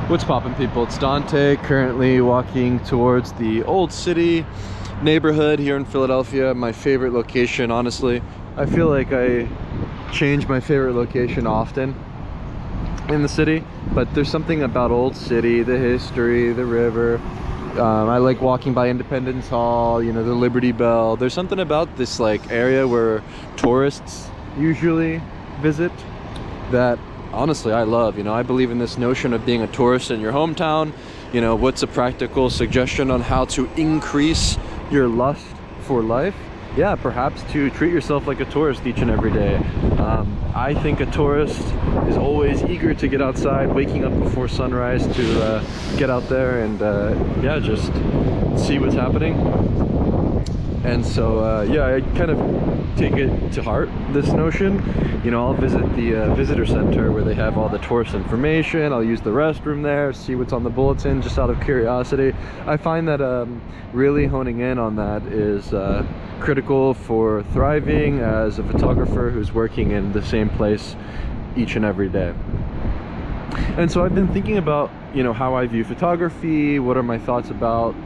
What's poppin', people? It's Dante, currently walking towards the Old City neighborhood here in Philadelphia. My favorite location, honestly. I feel like I change my favorite location often in the city, but there's something about Old City, the history, the river. I like walking by Independence Hall, you know, the Liberty Bell. There's something about this like area where tourists usually visit that honestly I love. You know, I believe in this notion of being a tourist in your hometown. You know, what's a practical suggestion on how to increase your lust for life? Yeah, perhaps to treat yourself like a tourist each and every day. I think a tourist is always eager to get outside, waking up before sunrise to get out there and yeah, just see what's happening. And so yeah, I kind of take it to heart, this notion. You know, I'll visit the visitor center where they have all the tourist information. I'll use the restroom there, see what's on the bulletin, just out of curiosity. I find that really honing in on that is critical for thriving as a photographer who's working in the same place each and every day. And so I've been thinking about, you know, how I view photography, what are my thoughts about,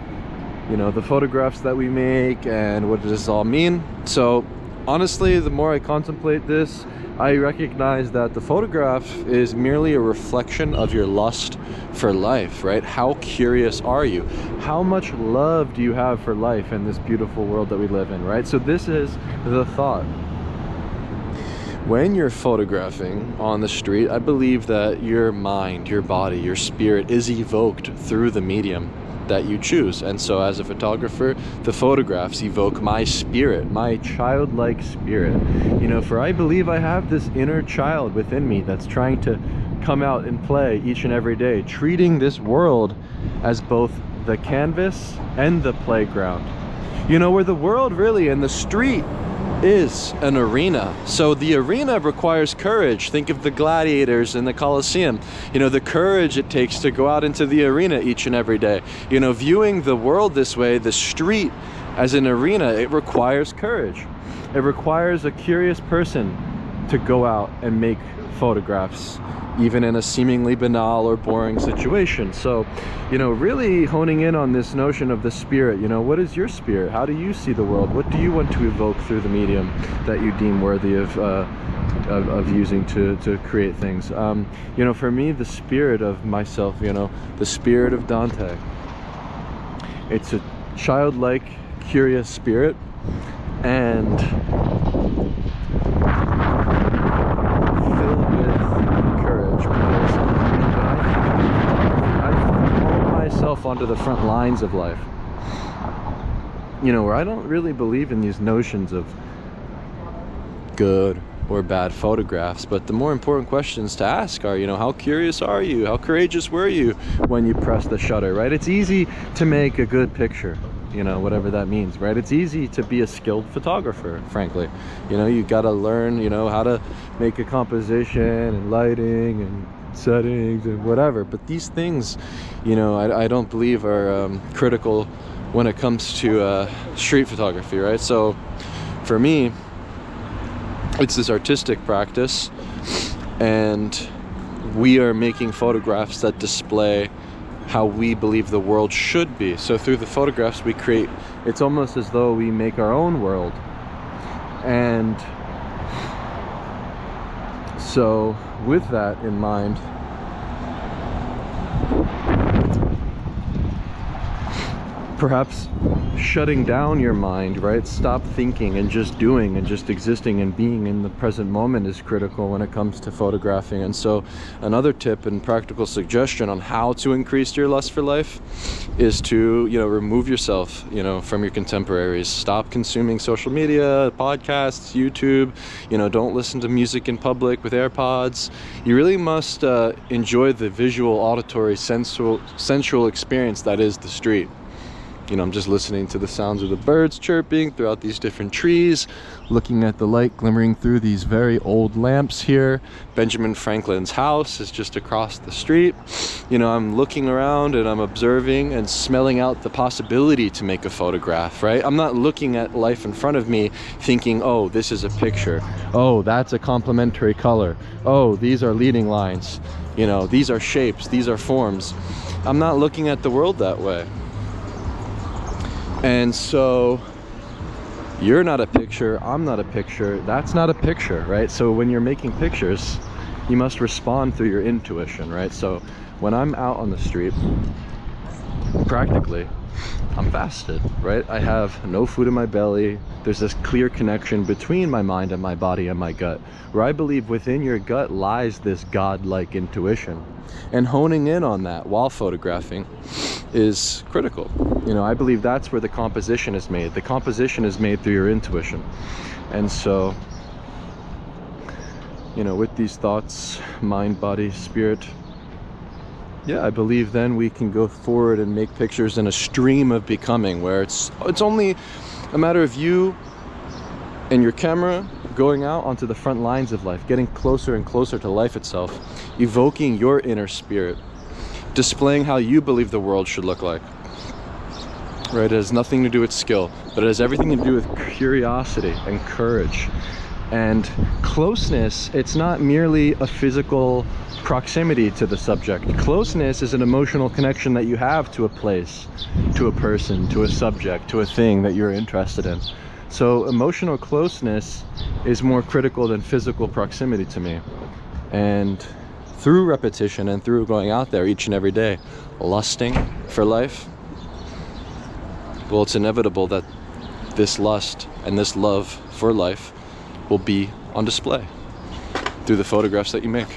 you know, the photographs that we make, and what does this all mean. So honestly, the more I contemplate this, I recognize that the photograph is merely a reflection of your lust for life, right? How curious are you? How much love do you have for life in this beautiful world that we live in, right? So this is the thought. When you're photographing on the street, I believe that your mind, your body, your spirit is evoked through the medium that you choose. And so as a photographer, the photographs evoke my spirit, my childlike spirit. You know, for I believe I have this inner child within me that's trying to come out and play each and every day, treating this world as both the canvas and the playground. You know, where the world really, and the street is an arena. So the arena requires courage. Think of the gladiators in the Colosseum. You know, the courage it takes to go out into the arena each and every day. You know, viewing the world this way, the street as an arena, it requires courage. It requires a curious person to go out and make photographs, even in a seemingly banal or boring situation. So, you know, really honing in on this notion of the spirit. You know, what is your spirit? How do you see the world? What do you want to evoke through the medium that you deem worthy of using to create things? You know, for me, the spirit of myself, you know, the spirit of Dante, it's a childlike, curious spirit, and onto the front lines of life, you know, where I don't really believe in these notions of good or bad photographs, but the more important questions to ask are, you know, how curious are you? How courageous were you when you press the shutter, right? It's easy to make a good picture, you know, whatever that means, right? It's easy to be a skilled photographer, frankly. You know, you got to learn, you know, how to make a composition and lighting and settings and whatever, but these things, you know, I don't believe are critical when it comes to street photography, right? So for me, it's this artistic practice, and we are making photographs that display how we believe the world should be. So through the photographs we create, it's almost as though we make our own world. And so with that in mind, perhaps shutting down your mind, right? Stop thinking and just doing and just existing and being in the present moment is critical when it comes to photographing. And so another tip and practical suggestion on how to increase your lust for life is to, you know, remove yourself, you know, from your contemporaries. Stop consuming social media, podcasts, YouTube. You know, don't listen to music in public with AirPods. You really must enjoy the visual, auditory, sensual experience that is the street. You know, I'm just listening to the sounds of the birds chirping throughout these different trees, looking at the light glimmering through these very old lamps here. Benjamin Franklin's house is just across the street. You know, I'm looking around and I'm observing and smelling out the possibility to make a photograph, right? I'm not looking at life in front of me thinking, oh, this is a picture. Oh, that's a complementary color. Oh, these are leading lines. You know, these are shapes, these are forms. I'm not looking at the world that way. And so you're not a picture, I'm not a picture, that's not a picture, right? So when you're making pictures, you must respond through your intuition, right? So when I'm out on the street, practically, I'm fasted, right? I have no food in my belly. There's this clear connection between my mind and my body and my gut, where I believe within your gut lies this godlike intuition. And honing in on that while photographing is critical. You know, I believe that's where the composition is made. The composition is made through your intuition. And so, you know, with these thoughts, mind, body, spirit, yeah, I believe then we can go forward and make pictures in a stream of becoming, where it's only a matter of you and your camera going out onto the front lines of life, getting closer and closer to life itself, evoking your inner spirit, displaying how you believe the world should look like. Right? It has nothing to do with skill, but it has everything to do with curiosity and courage. And closeness, it's not merely a physical proximity to the subject. Closeness is an emotional connection that you have to a place, to a person, to a subject, to a thing that you're interested in. So emotional closeness is more critical than physical proximity to me. And through repetition and through going out there each and every day, lusting for life, well, it's inevitable that this lust and this love for life will be on display through the photographs that you make.